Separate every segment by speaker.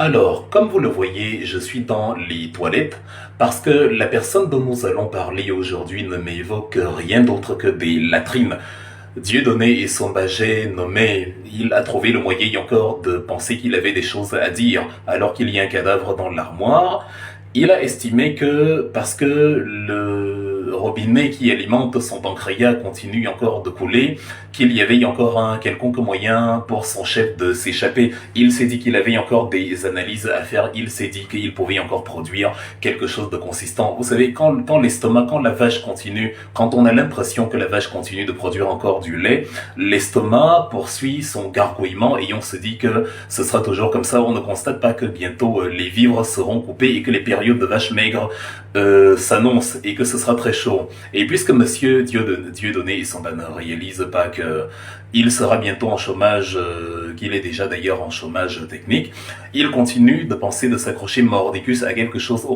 Speaker 1: Alors, comme vous le voyez, je suis dans les toilettes parce que la personne dont nous allons parler aujourd'hui ne m'évoque rien d'autre que des latrines. Dieudonné et son baget nommé, il a trouvé le moyen encore de penser qu'il avait des choses à dire alors qu'il y a un cadavre dans l'armoire. Il a estimé que parce que le robinet qui alimente son pancréas continue encore de couler, qu'il y avait encore un quelconque moyen pour son chef de s'échapper. Il s'est dit qu'il avait encore des analyses à faire, il s'est dit qu'il pouvait encore produire quelque chose de consistant. Vous savez, quand l'estomac, quand la vache continue, quand on a l'impression que la vache continue de produire encore du lait, l'estomac poursuit son gargouillement et on se dit que ce sera toujours comme ça. On ne constate pas que bientôt les vivres seront coupés et que les périodes de vache maigre s'annoncent et que ce sera très chaud. Et puisque Monsieur Dieudonné et son ne réalise pas que il sera bientôt en chômage, qu'il est déjà d'ailleurs en chômage technique, il continue de penser de s'accrocher mordicus à quelque chose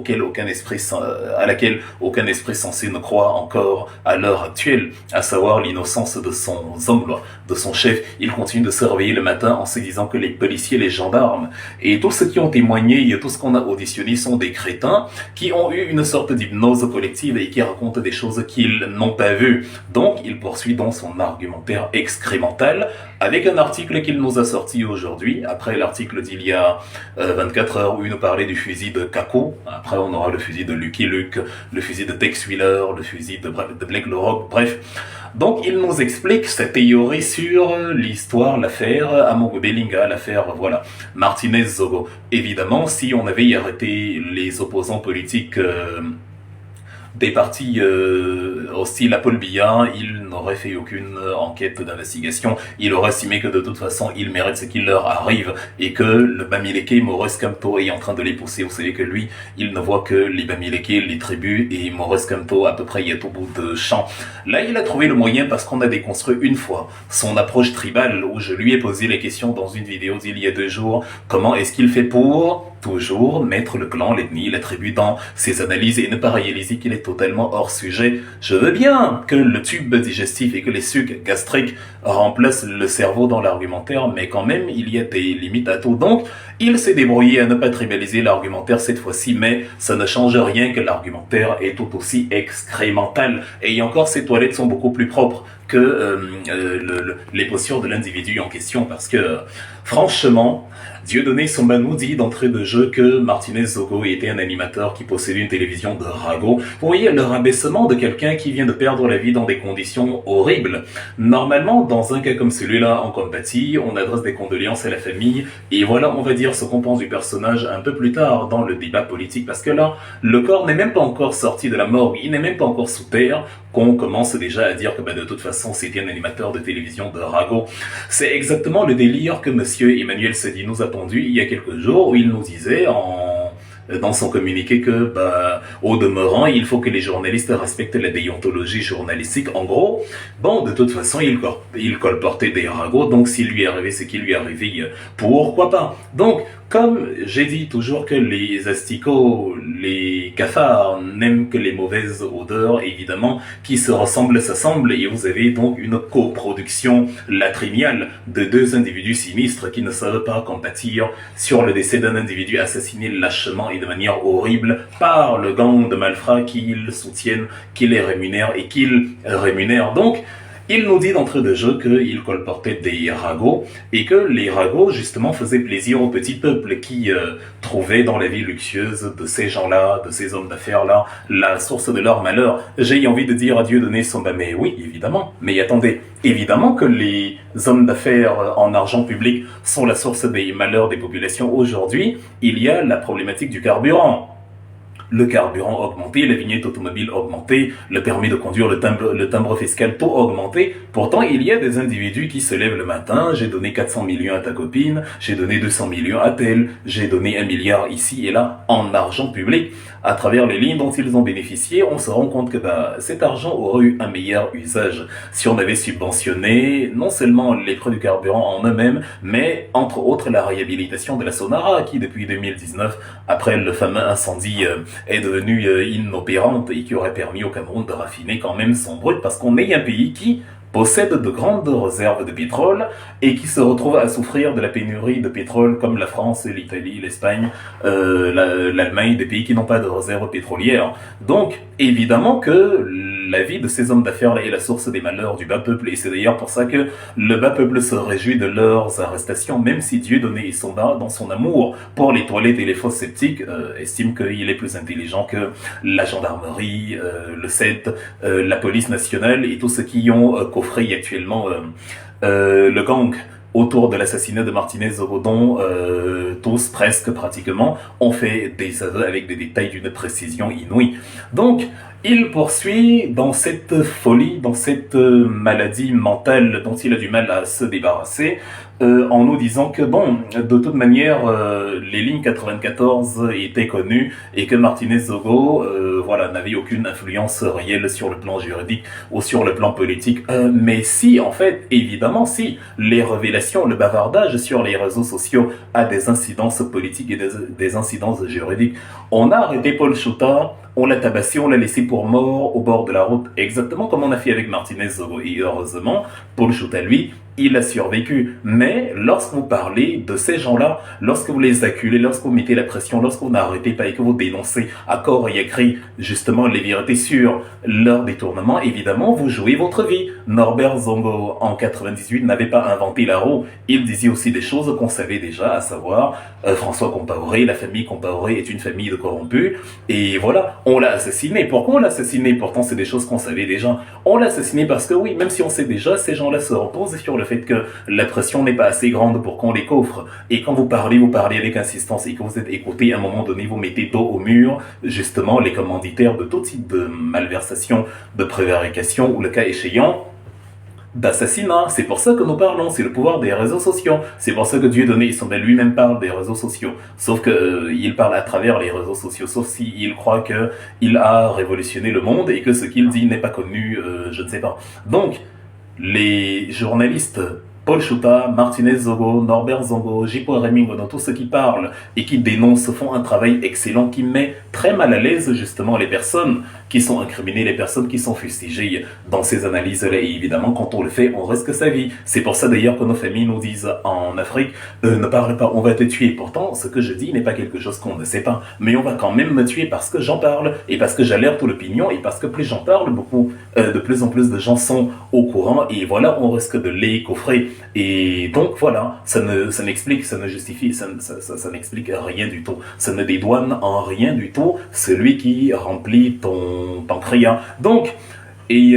Speaker 1: à laquelle aucun esprit sensé ne croit encore à l'heure actuelle, à savoir l'innocence de son homme, de son chef. Il continue de se réveiller le matin en se disant que les policiers, les gendarmes et tous ceux qui ont témoigné et tout ce qu'on a auditionné sont des crétins qui ont eu une sorte d'hypnose collective et qui racontent des choses qu'ils n'ont pas vues. Donc, il poursuit dans son argumentaire excrémental avec un article qu'il nous a sorti aujourd'hui, après l'article d'il y a 24 heures où il nous parlait du fusil de Kako. Après, on aura le fusil de Lucky Luke, le fusil de Tex Wheeler, le fusil de Blake Lorock, bref. Donc, il nous explique sa théorie sur l'histoire, l'affaire Amogo Belinga, l'affaire, voilà, Martinez-Zogo. Évidemment, si on avait arrêté les opposants politiques des partis hostiles à Paul Biya, il n'aurait fait aucune enquête d'investigation. Il aurait estimé que de toute façon, il mérite ce qui leur arrive et que le Bamileke, Maurice Kamto est en train de les pousser. Vous savez que lui, il ne voit que les Bamileke, les tribus et Maurice Kamto à peu près il est au bout de champ. Là, il a trouvé le moyen parce qu'on a déconstruit une fois son approche tribale où je lui ai posé les questions dans une vidéo d'il y a 2 jours. Comment est-ce qu'il fait pour toujours mettre le clan, l'ethnie, la tribu dans ses analyses et ne pas réaliser qu'il est totalement hors sujet. Je veux bien que le tube digestif et que les sucs gastriques remplacent le cerveau dans l'argumentaire, mais quand même, il y a des limites à tout. Donc, il s'est débrouillé à ne pas tribaliser l'argumentaire cette fois-ci, mais ça ne change rien que l'argumentaire est tout aussi excrémental. Et encore, ces toilettes sont beaucoup plus propres que les postures de l'individu en question, parce que, franchement, Dieudonné Somba nous dit d'entrée de jeu que Martinez Zogo était un animateur qui possédait une télévision de ragot. Vous voyez le rabaissement de quelqu'un qui vient de perdre la vie dans des conditions horribles. Normalement, dans un cas comme celui-là, en compatit, on adresse des condoléances à la famille, et voilà, on va dire ce qu'on pense du personnage un peu plus tard dans le débat politique, parce que là, le corps n'est même pas encore sorti de la morgue, il n'est même pas encore sous terre, qu'on commence déjà à dire que de toute façon, c'était un animateur de télévision de ragot. C'est exactement le délire que monsieur Emmanuel Sadi nous a pondu il y a quelques jours, où il nous disait dans son communiqué que, au demeurant, il faut que les journalistes respectent la déontologie journalistique. En gros, de toute façon, il colportait des ragots, donc s'il lui est arrivé ce qui lui est arrivé, pourquoi pas? Donc, comme j'ai dit toujours que les asticots, les cafards n'aiment que les mauvaises odeurs, évidemment, qui se ressemblent s'assemblent, et vous avez donc une coproduction latriniale de 2 individus sinistres qui ne savent pas compatir sur le décès d'un individu assassiné lâchement et de manière horrible par le gang de malfrats qu'ils soutiennent, qui les rémunèrent et qu'ils rémunèrent. Donc, il nous dit d'entrée de jeu qu'il colportait des ragots et que les ragots, justement, faisaient plaisir au petit peuple qui trouvait dans la vie luxueuse de ces gens-là, de ces hommes d'affaires-là, la source de leur malheur. J'ai envie de dire à Dieu donner son mais oui, évidemment. Mais attendez, évidemment que les hommes d'affaires en argent public sont la source des malheurs des populations. Aujourd'hui, il y a la problématique du carburant. Le carburant augmenté, la vignette automobile augmentée, le permis de conduire, le timbre fiscal, tout augmenté. Pourtant, il y a des individus qui se lèvent le matin, j'ai donné 400 millions à ta copine, j'ai donné 200 millions à tel, j'ai donné 1 milliard ici et là, en argent public. À travers les lignes dont ils ont bénéficié, on se rend compte que cet argent aurait eu un meilleur usage si on avait subventionné non seulement les prix du carburant en eux-mêmes, mais entre autres la réhabilitation de la Sonara qui depuis 2019, après le fameux incendie, est devenue inopérante et qui aurait permis au Cameroun de raffiner quand même son brut parce qu'on est un pays qui possède de grandes réserves de pétrole et qui se retrouve à souffrir de la pénurie de pétrole comme la France, l'Italie, l'Espagne, l'Allemagne, des pays qui n'ont pas de réserves pétrolières. Donc, évidemment que la vie de ces hommes d'affaires est la source des malheurs du bas peuple, et c'est d'ailleurs pour ça que le bas peuple se réjouit de leurs arrestations, même si Dieudonné et Somba, dans son amour pour les toilettes et les fosses sceptiques, estime qu'il est plus intelligent que la gendarmerie, le SET, la police nationale et tous ceux qui ont coffré actuellement le gang autour de l'assassinat de Martinez Zogodon, tous, presque, pratiquement, ont fait des aveux avec des détails d'une précision inouïe. Donc, il poursuit dans cette folie, dans cette maladie mentale dont il a du mal à se débarrasser, en nous disant que, bon, de toute manière, les lignes 94 étaient connues et que Martinez Zogo, voilà, n'avait aucune influence réelle sur le plan juridique ou sur le plan politique. Mais si, en fait, évidemment, si les révélations, le bavardage sur les réseaux sociaux a des incidences politiques et des incidences juridiques. On a arrêté Paul Chouta, on l'a tabassé, on l'a laissé pour mort au bord de la route, exactement comme on a fait avec Martinez Zogo. Et heureusement, Paul Chouta, lui, il a survécu. Mais lorsque vous parlez de ces gens-là, lorsque vous les acculez, lorsque vous mettez la pression, lorsque vous n'arrêtez pas et que vous dénoncez à corps et à cri justement les vérités sur leur détournement, évidemment, vous jouez votre vie. Norbert Zongo, en 98, n'avait pas inventé la roue. Il disait aussi des choses qu'on savait déjà, à savoir François Compaoré, la famille Compaoré est une famille de corrompus. Et voilà, on l'a assassiné. Pourquoi on l'a assassiné? Pourtant, c'est des choses qu'on savait déjà. On l'a assassiné parce que oui, même si on sait déjà, ces gens-là se reposent sur le fait que la pression n'est pas assez grande pour qu'on les coffre. Et quand vous parlez avec insistance et que vous êtes écouté, à un moment donné, vous mettez dos au mur, justement, les commanditaires de tout type de malversation, de prévarication ou le cas échéant, d'assassinat. C'est pour ça que nous parlons, c'est le pouvoir des réseaux sociaux. C'est pour ça que Dieudonné lui-même parle des réseaux sociaux. Sauf que il parle à travers les réseaux sociaux, sauf s'il croit que il a révolutionné le monde et que ce qu'il dit n'est pas connu, je ne sais pas. Donc, les journalistes Paul Chouta, Martinez Zogo, Norbert Zongo, J.P. Remingo, dans tous ceux qui parlent et qui dénoncent font un travail excellent qui met très mal à l'aise justement les personnes qui sont incriminées, les personnes qui sont fustigées dans ces analyses-là. Et évidemment, quand on le fait, on risque sa vie. C'est pour ça d'ailleurs que nos familles nous disent en Afrique, ne parle pas, on va te tuer. Pourtant, ce que je dis n'est pas quelque chose qu'on ne sait pas. Mais on va quand même me tuer parce que j'en parle et parce que j'alerte l'opinion et parce que plus j'en parle, de plus en plus de gens sont au courant et voilà, on risque de les coffrer. Et donc voilà, ça n'explique, ça ne justifie, ça n'explique rien du tout. Ça ne dédouane en rien du tout celui qui remplit ton pancréas. Donc, et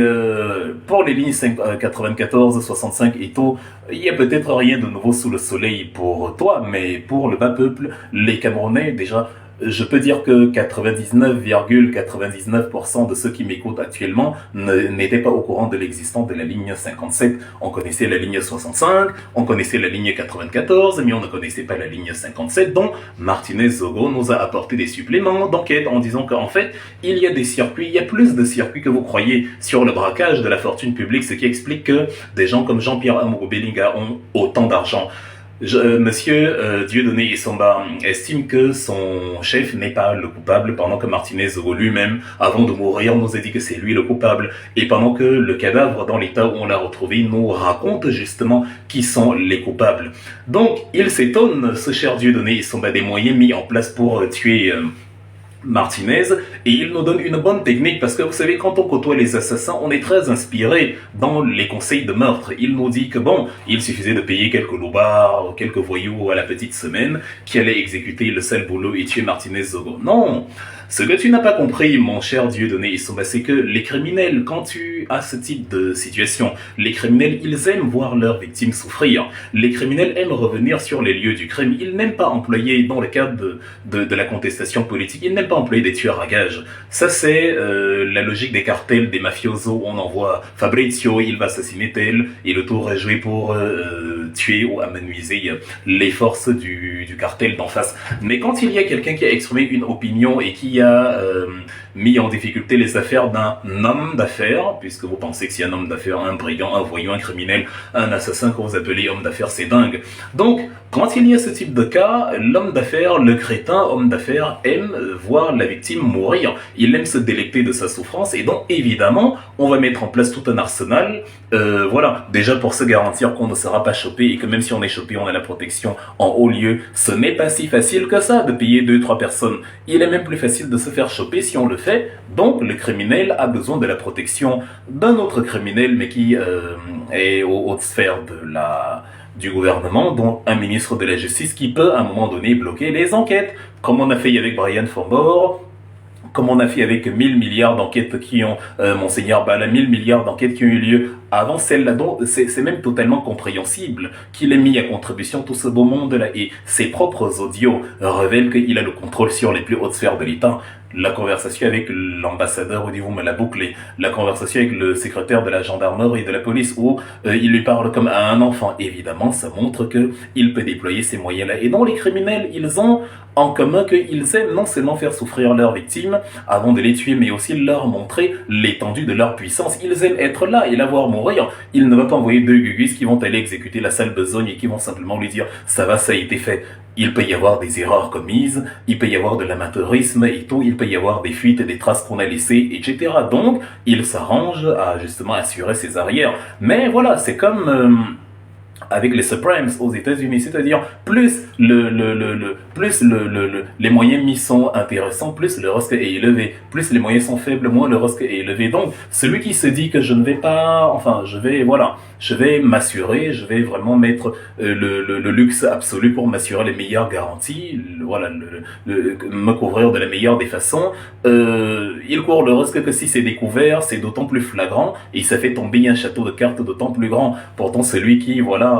Speaker 1: pour les lignes 94, 65 et tout, il y a peut-être rien de nouveau sous le soleil pour toi, mais pour le bas peuple, les Camerounais déjà, je peux dire que 99,99% de ceux qui m'écoutent actuellement n'étaient pas au courant de l'existence de la ligne 57. On connaissait la ligne 65, on connaissait la ligne 94, mais on ne connaissait pas la ligne 57, dont Martinez Zogo nous a apporté des suppléments d'enquête en disant qu'en fait, il y a des circuits, il y a plus de circuits que vous croyez sur le braquage de la fortune publique, ce qui explique que des gens comme Jean-Pierre Amourou Belinga ont autant d'argent. Monsieur Dieudonné Essomba estime que son chef n'est pas le coupable pendant que Martinez Zogo lui-même, avant de mourir, nous a dit que c'est lui le coupable et pendant que le cadavre dans l'état où on l'a retrouvé nous raconte justement qui sont les coupables. Donc il s'étonne, ce cher Dieudonné Essomba, des moyens mis en place pour tuer Martinez, et il nous donne une bonne technique parce que vous savez, quand on côtoie les assassins, on est très inspiré dans les conseils de meurtre. Il nous dit que bon, il suffisait de payer quelques loupards, quelques voyous à la petite semaine qui allaient exécuter le sale boulot et tuer Martinez Zogo. Non! Ce que tu n'as pas compris, mon cher Dieudonné Essomba, c'est que les criminels, quand tu as ce type de situation, les criminels, ils aiment voir leurs victimes souffrir. Les criminels aiment revenir sur les lieux du crime. Ils n'aiment pas employer, dans le cadre de la contestation politique, ils n'aiment pas employer des tueurs à gages. Ça, c'est la logique des cartels, des mafiosos. On envoie Fabrizio, il va assassiner tel, et le tour est joué pour tuer ou amenuiser les forces du cartel d'en face. Mais quand il y a quelqu'un qui a exprimé une opinion et qui a mis en difficulté les affaires d'un homme d'affaires, puisque vous pensez que si un homme d'affaires, un brigand, un voyou, un criminel, un assassin que vous appelez homme d'affaires, c'est dingue. Donc, quand il y a ce type de cas, l'homme d'affaires, le crétin homme d'affaires aime voir la victime mourir. Il aime se délecter de sa souffrance et donc évidemment, on va mettre en place tout un arsenal, voilà, déjà pour se garantir qu'on ne sera pas chopé et que même si on est chopé, on a la protection en haut lieu. Ce n'est pas si facile que ça de payer 2-3 personnes. Il est même plus facile de se faire choper si on le fait. Donc le criminel a besoin de la protection d'un autre criminel mais qui est aux hautes sphères du gouvernement, dont un ministre de la Justice qui peut à un moment donné bloquer les enquêtes, comme on a fait avec Brian Fambor, comme on a fait avec 1000 milliards d'enquêtes qui ont, Monseigneur Bala, 1000 milliards d'enquêtes qui ont eu lieu avant celle-là. Donc, c'est même totalement compréhensible qu'il ait mis à contribution tout ce beau monde-là. Et ses propres audios révèlent qu'il a le contrôle sur les plus hautes sphères de l'État. La conversation avec l'ambassadeur où vous me l'a bouclé, la conversation avec le secrétaire de la gendarmerie et de la police où il lui parle comme à un enfant. Évidemment, ça montre que il peut déployer ces moyens-là. Et donc les criminels, ils ont en commun qu'ils aiment non seulement faire souffrir leurs victimes avant de les tuer, mais aussi leur montrer l'étendue de leur puissance. Ils aiment être là et la voir mourir. Ils ne vont pas envoyer deux gugus qui vont aller exécuter la sale besogne et qui vont simplement lui dire « ça va, ça a été fait ». Il peut y avoir des erreurs commises, il peut y avoir de l'amateurisme et tout, il peut y avoir des fuites et des traces qu'on a laissées, etc. Donc, il s'arrange à justement assurer ses arrières. Mais voilà, c'est comme avec les Supremes aux États-Unis, c'est-à-dire plus les moyens mis sont intéressants, plus le risque est élevé. Plus les moyens sont faibles, moins le risque est élevé. Donc, celui qui se dit que je ne vais pas, enfin, je vais m'assurer, je vais vraiment mettre le luxe absolu pour m'assurer les meilleures garanties, voilà, me couvrir de la meilleure des façons. Il court le risque que si c'est découvert, c'est d'autant plus flagrant et ça fait tomber un château de cartes d'autant plus grand. Pourtant, celui qui, voilà,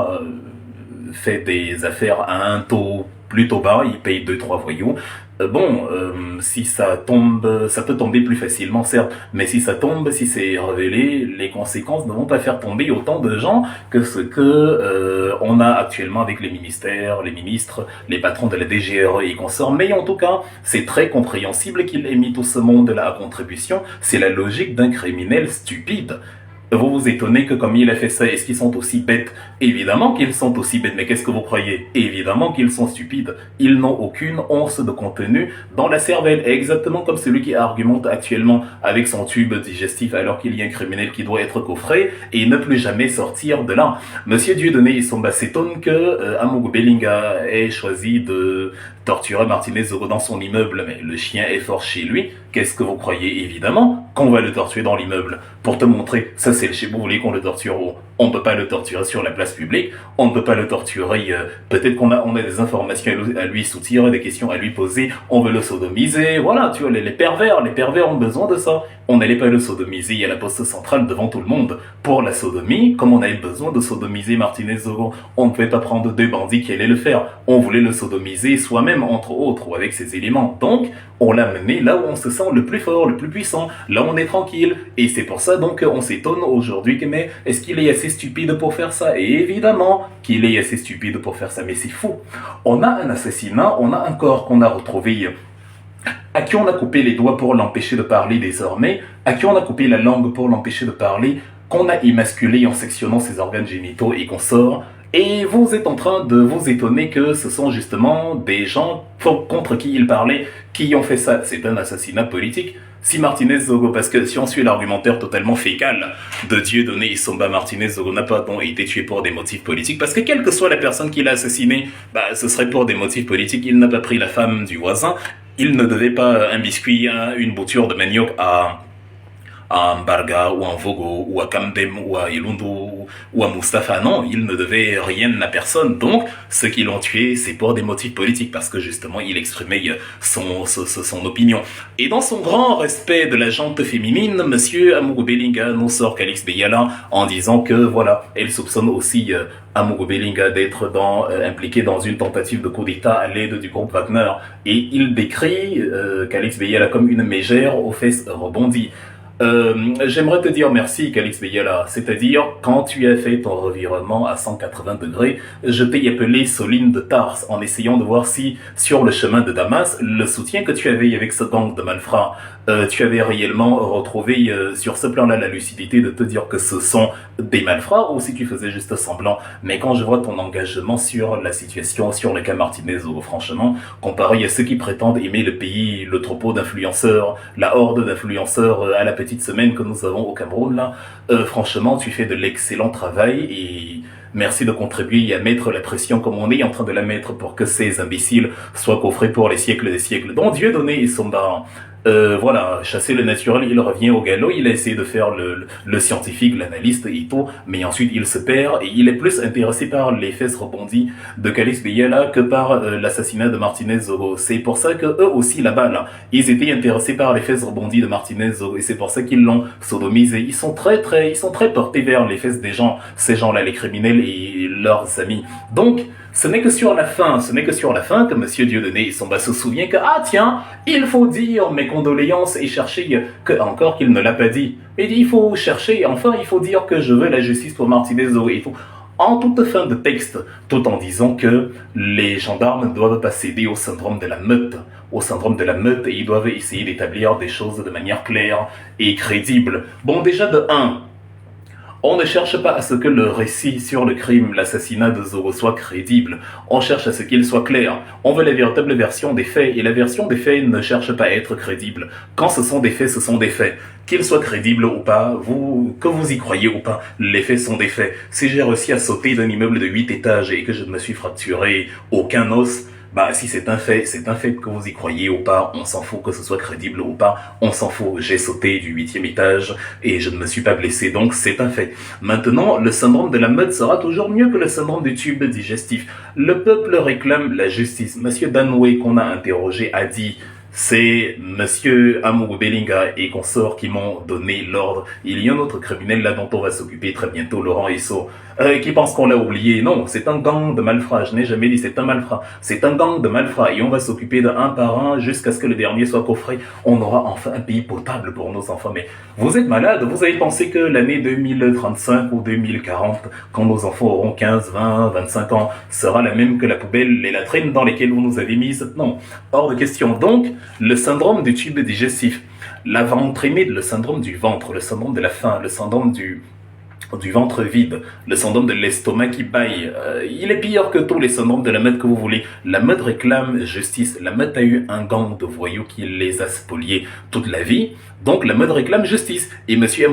Speaker 1: fait des affaires à un taux plutôt bas, il paye 2-3 voyous. Si ça tombe, ça peut tomber plus facilement, certes, mais si ça tombe, si c'est révélé, les conséquences ne vont pas faire tomber autant de gens que ce que on a actuellement avec les ministères, les ministres, les patrons de la DGRE et consorts. Mais en tout cas, c'est très compréhensible qu'il ait mis tout ce monde-là à contribution. C'est la logique d'un criminel stupide. Vous vous étonnez que comme il a fait ça, est-ce qu'ils sont aussi bêtes? Évidemment qu'ils sont aussi bêtes, mais qu'est-ce que vous croyez? Évidemment qu'ils sont stupides. Ils n'ont aucune once de contenu dans la cervelle, exactement comme celui qui argumente actuellement avec son tube digestif alors qu'il y a un criminel qui doit être coffré et ne plus jamais sortir de là. Monsieur Dieudonné Issomba s'étonne que Amougou Bellinga ait choisi de torturer Martinez Zogo dans son immeuble, mais le chien est fort chez lui. Qu'est-ce que vous croyez? Évidemment qu'on va le torturer dans l'immeuble. Pour te montrer, ça c'est le chez vous voulez qu'on le torture où? On ne peut pas le torturer sur la place publique, on ne peut pas le torturer, peut-être qu'on a des informations à lui soutirer, des questions à lui poser, on veut le sodomiser, voilà, tu vois, les pervers ont besoin de ça. On n'allait pas le sodomiser à la poste centrale devant tout le monde. Pour la sodomie, comme on avait besoin de sodomiser Martinez Zogo, on ne pouvait pas prendre deux bandits qui allaient le faire. On voulait le sodomiser soi-même, entre autres, ou avec ses éléments. Donc, on l'a mené là où on se sent le plus fort, le plus puissant, là où on est tranquille. Et c'est pour ça donc qu'on s'étonne aujourd'hui que mais est-ce qu'il est assez stupide pour faire ça? Et évidemment qu'il est assez stupide pour faire ça, mais c'est fou. On a un assassinat, on a un corps qu'on a retrouvé, à qui on a coupé les doigts pour l'empêcher de parler désormais, à qui on a coupé la langue pour l'empêcher de parler, qu'on a émasculé en sectionnant ses organes génitaux et qu'on sort. Et vous êtes en train de vous étonner que ce sont justement des gens contre qui il parlait qui ont fait ça. C'est un assassinat politique. Si Martinez Zogo, parce que si on suit l'argumentaire totalement fécal de Dieudonné Issomba, Martinez Zogo n'a pas été tué pour des motifs politiques, parce que quelle que soit la personne qui l'a assassiné, ce serait pour des motifs politiques. Il n'a pas pris la femme du voisin, il ne devait pas un biscuit, une bouture de manioc à Mbarga, ou à Vogo, ou à Kamdem, ou à Ilundu, ou à Mustafa. Non, il ne devait rien à personne. Donc, ceux qui l'ont tué, c'est pour des motifs politiques, parce que justement, il exprimait son opinion. Et dans son grand respect de la gente féminine, monsieur Amougou Bellinga nous sort Calix Beyala en disant que, voilà, elle soupçonne aussi Amougou Bellinga d'être impliqué dans une tentative de coup d'État à l'aide du groupe Wagner. Et il décrit Calix Beyala comme une mégère aux fesses rebondies. J'aimerais te dire merci, Calix Beyala. C'est-à-dire, quand tu as fait ton revirement à 180 degrés, je t'ai appelé Soline de Tarse en essayant de voir si, sur le chemin de Damas, le soutien que tu avais avec ce gang de malfrats tu avais réellement retrouvé sur ce plan-là la lucidité de te dire que ce sont des malfrats ou si tu faisais juste semblant. Mais quand je vois ton engagement sur la situation, sur le cas Martinez, franchement, comparé à ceux qui prétendent aimer le pays, le troupeau d'influenceurs, la horde d'influenceurs à la petite semaine que nous avons au Cameroun, là, franchement, tu fais de l'excellent travail et merci de contribuer à mettre la pression comme on est en train de la mettre pour que ces imbéciles soient coffrés pour les siècles des siècles. Donc Dieu donné, ils sont dans... voilà, chasser le naturel, il revient au galop, il a essayé de faire le scientifique, l'analyste et tout, mais ensuite il se perd et il est plus intéressé par les fesses rebondies de Calice Biela que par l'assassinat de Martinez Zogo. C'est pour ça que eux aussi là-bas, là, ils étaient intéressés par les fesses rebondies de Martinez Zogo et c'est pour ça qu'ils l'ont sodomisé. Ils sont très portés vers les fesses des gens, ces gens-là, les criminels et leurs amis. Donc, ce n'est que sur la fin que Monsieur Dieudonné Somba se souvient que, ah tiens, il faut dire mes condoléances et chercher que, encore qu'il ne l'a pas dit. Il dit, il faut chercher, enfin, il faut dire que je veux la justice pour Martinez et tout. En toute fin de texte, tout en disant que les gendarmes ne doivent pas céder au syndrome de la meute, et ils doivent essayer d'établir des choses de manière claire et crédible. Bon, déjà de 1, on ne cherche pas à ce que le récit sur le crime, l'assassinat de Zoro soit crédible. On cherche à ce qu'il soit clair. On veut la véritable version des faits. Et la version des faits ne cherche pas à être crédible. Quand ce sont des faits, ce sont des faits. Qu'ils soient crédibles ou pas, que vous y croyez ou pas, les faits sont des faits. Si j'ai réussi à sauter d'un immeuble de 8 étages et que je ne me suis fracturé aucun os, bah, si c'est un fait que vous y croyez ou pas, on s'en fout que ce soit crédible ou pas, on s'en fout, j'ai sauté du 8e étage et je ne me suis pas blessé, donc c'est un fait. Maintenant, le syndrome de la meute sera toujours mieux que le syndrome du tube digestif. Le peuple réclame la justice. Monsieur Danoué, qu'on a interrogé, a dit... C'est Monsieur Amougou Bellinga et consorts qui m'ont donné l'ordre. Il y a un autre criminel là dont on va s'occuper très bientôt, Laurent Esso, qui pense qu'on l'a oublié. Non, c'est un gang de malfrats. Je n'ai jamais dit c'est un malfrat. C'est un gang de malfrats et on va s'occuper d'un par un jusqu'à ce que le dernier soit coffré. On aura enfin un pays potable pour nos enfants. Mais vous êtes malade. Vous avez pensé que l'année 2035 ou 2040, quand nos enfants auront 15, 20, 25 ans, sera la même que la poubelle, les latrines dans lesquelles vous nous avez mises? Non, hors de question. Donc, le syndrome du tube digestif, la ventremide, le syndrome du ventre, le syndrome de la faim, le syndrome du ventre vide, le syndrome de l'estomac qui baille, il est pire que tous les syndromes de la meute que vous voulez. La meute réclame justice. La meute a eu un gang de voyous qui les a spoliés toute la vie. Donc la meute réclame justice. Et Monsieur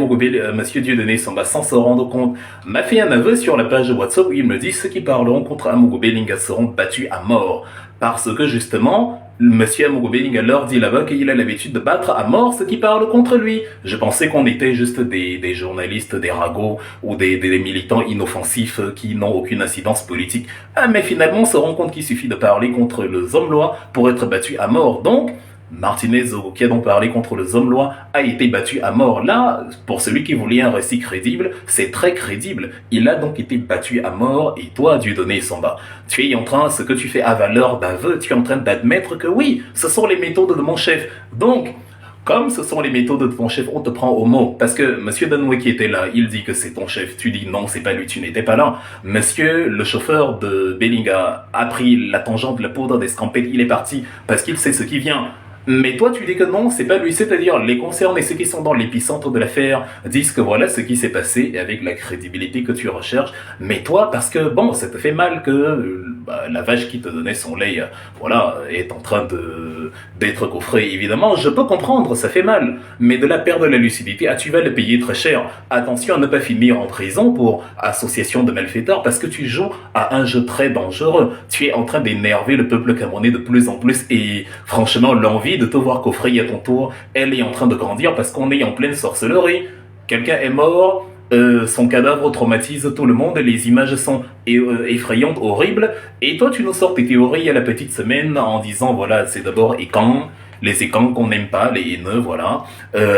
Speaker 1: Dieudonné Somba, sans se rendre compte, m'a fait un aveu sur la page de WhatsApp où il me dit ceux qui parleront contre Amougou Bellinga seront battus à mort. Parce que justement, Monsieur Amougou Bellinga leur dit là-bas qu'il a l'habitude de battre à mort ceux qui parlent contre lui. Je pensais qu'on était juste des journalistes, des ragots ou des militants inoffensifs qui n'ont aucune incidence politique. Ah, mais finalement, on se rend compte qu'il suffit de parler contre les hommes-loi pour être battu à mort. Donc, Martinez, qui a donc parlé contre les hommes-loi, a été battu à mort. Là, pour celui qui voulait un récit crédible, c'est très crédible. Il a donc été battu à mort et toi, Dieudonné Somba, tu es en train, ce que tu fais à valeur d'aveu, tu es en train d'admettre que oui, ce sont les méthodes de mon chef. Donc, comme ce sont les méthodes de ton chef, on te prend au mot. Parce que Monsieur Danoué qui était là, il dit que c'est ton chef. Tu dis non, c'est pas lui, tu n'étais pas là. Monsieur, le chauffeur de Bellinga, a pris la tangente de la poudre d'escampette, il est parti parce qu'il sait ce qui vient. Mais toi, tu dis que non, c'est pas lui. C'est-à-dire, les concernés, ceux qui sont dans l'épicentre de l'affaire, disent que voilà ce qui s'est passé avec la crédibilité que tu recherches. Mais toi, parce que, bon, ça te fait mal que la vache qui te donnait son lait, voilà, est en train d'être coffrée. Évidemment, je peux comprendre, ça fait mal. Mais de la perte de la lucidité, tu vas le payer très cher. Attention à ne pas finir en prison pour association de malfaiteurs, parce que tu joues à un jeu très dangereux. Tu es en train d'énerver le peuple camerounais de plus en plus et, franchement, l'envie de te voir coffrer à ton tour, elle est en train de grandir parce qu'on est en pleine sorcellerie. Quelqu'un est mort, son cadavre traumatise tout le monde, les images sont effrayantes, horribles, et toi tu nous sors tes théories à la petite semaine en disant voilà, c'est d'abord Ekan, les Ekans qu'on n'aime pas, les haineux, voilà.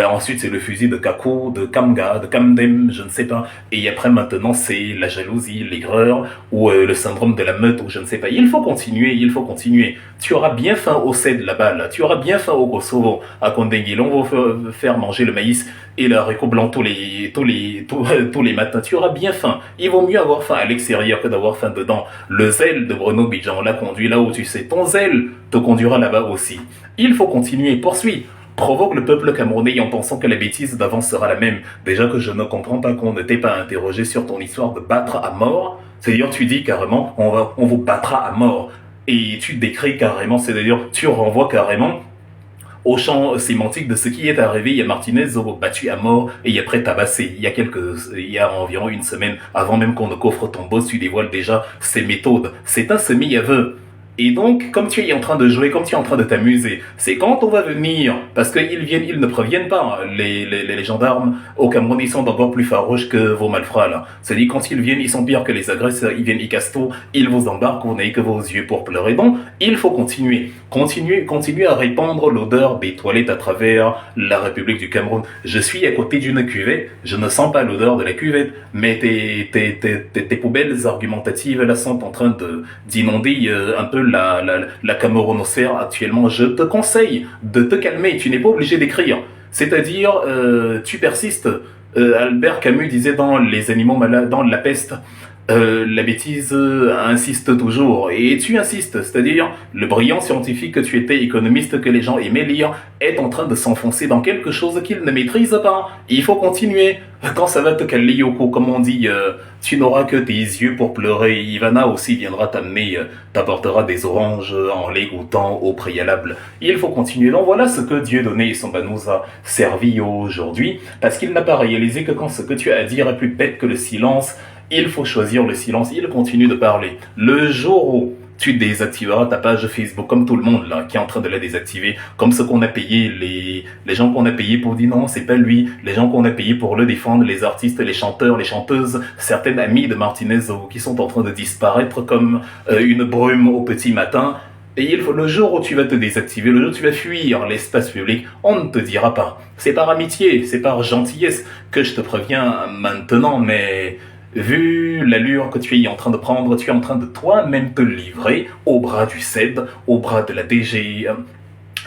Speaker 1: Ensuite c'est le fusil de Kakou, de Kamga, de Kamdem, je ne sais pas. Et après maintenant c'est la jalousie, l'aigreur, ou le syndrome de la meute, ou je ne sais pas. Il faut continuer, il faut continuer. Tu auras bien faim au CED là-bas, là. Tu auras bien faim au Kosovo, à Kondenguil. On va faire manger le maïs et le haricot blanc tous les matins. Tu auras bien faim. Il vaut mieux avoir faim à l'extérieur que d'avoir faim dedans. Le zèle de Bruno Bidjan l'a conduit là où tu sais. Ton zèle te conduira là-bas aussi. Il faut continuer, poursuis. provoque le peuple camerounais en pensant que la bêtise d'avant sera la même. Déjà que je ne comprends pas qu'on ne t'ait pas interrogé sur ton histoire de battre à mort. C'est-à-dire, tu dis carrément, on vous battra à mort. Et tu décris carrément, c'est-à-dire, tu renvoies carrément au champ sémantique de ce qui est arrivé. Il y a Martinez battu à mort et après tabassé. Il y a environ une semaine, avant même qu'on ne coffre ton boss, tu dévoiles déjà ses méthodes. C'est un semi-aveu. Et donc, comme tu es en train de jouer, comme tu es en train de t'amuser, c'est quand on va venir, parce ils ne préviennent pas, les gendarmes au Cameroun, ils sont encore plus farouches que vos malfrats, là. C'est-à-dire, quand ils viennent, ils sont pires que les agresseurs, ils viennent, ils cassent tout, ils vous embarquent, vous n'avez que vos yeux pour pleurer. Donc, il faut continuer. Continuer à répandre l'odeur des toilettes à travers la République du Cameroun. Je suis à côté d'une cuvette, je ne sens pas l'odeur de la cuvette, mais tes poubelles argumentatives, là, sont en train d'inonder un peu la camerounosphère actuellement. Je te conseille de te calmer, tu n'es pas obligé d'écrire. C'est-à-dire, tu persistes. Albert Camus disait dans Les animaux malades, dans La peste, la bêtise insiste toujours, et tu insistes, c'est-à-dire le brillant scientifique que tu étais, économiste que les gens aimaient lire, est en train de s'enfoncer dans quelque chose qu'il ne maîtrise pas. Il faut continuer. Quand ça va te caler Yoko, comme on dit, tu n'auras que tes yeux pour pleurer. Ivana aussi viendra t'amener, t'apportera des oranges en les goûtant au préalable. Il faut continuer. Donc voilà ce que Dieudonné Essomba nous a servi aujourd'hui, parce qu'il n'a pas réalisé que quand ce que tu as à dire est plus bête que le silence, il faut choisir le silence. Il continue de parler. Le jour où tu désactiveras ta page Facebook, comme tout le monde là, qui est en train de la désactiver, comme ceux qu'on a payé, les gens qu'on a payés pour dire non, c'est pas lui, les gens qu'on a payés pour le défendre, les artistes, les chanteurs, les chanteuses, certaines amies de Martinez qui sont en train de disparaître comme une brume au petit matin. Et le jour où tu vas te désactiver, le jour où tu vas fuir l'espace public, on ne te dira pas. C'est par amitié, c'est par gentillesse que je te préviens maintenant, mais vu l'allure que tu es en train de prendre, tu es en train de toi-même te livrer au bras du CED, au bras de la DG,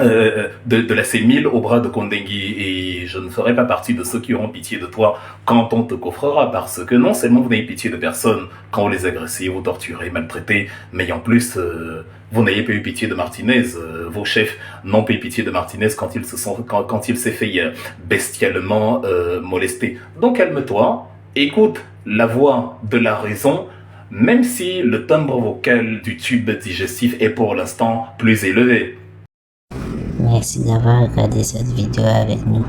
Speaker 1: de la C1000, au bras de Kondengui, et je ne ferai pas partie de ceux qui auront pitié de toi quand on te coffrera, parce que non seulement vous n'avez pitié de personne quand vous les agressez, vous torturez, maltraitez, mais en plus, vous n'avez pas eu pitié de Martinez, vos chefs n'ont pas eu pitié de Martinez quand il s'est fait bestialement molester. Donc calme-toi, écoute la voix de la raison, même si le timbre vocal du tube digestif est pour l'instant plus élevé.
Speaker 2: Merci d'avoir regardé cette vidéo avec nous.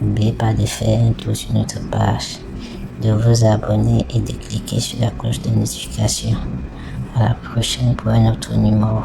Speaker 2: N'oubliez pas de faire un tour sur notre page, de vous abonner et de cliquer sur la cloche de notification. À la prochaine pour un autre numéro.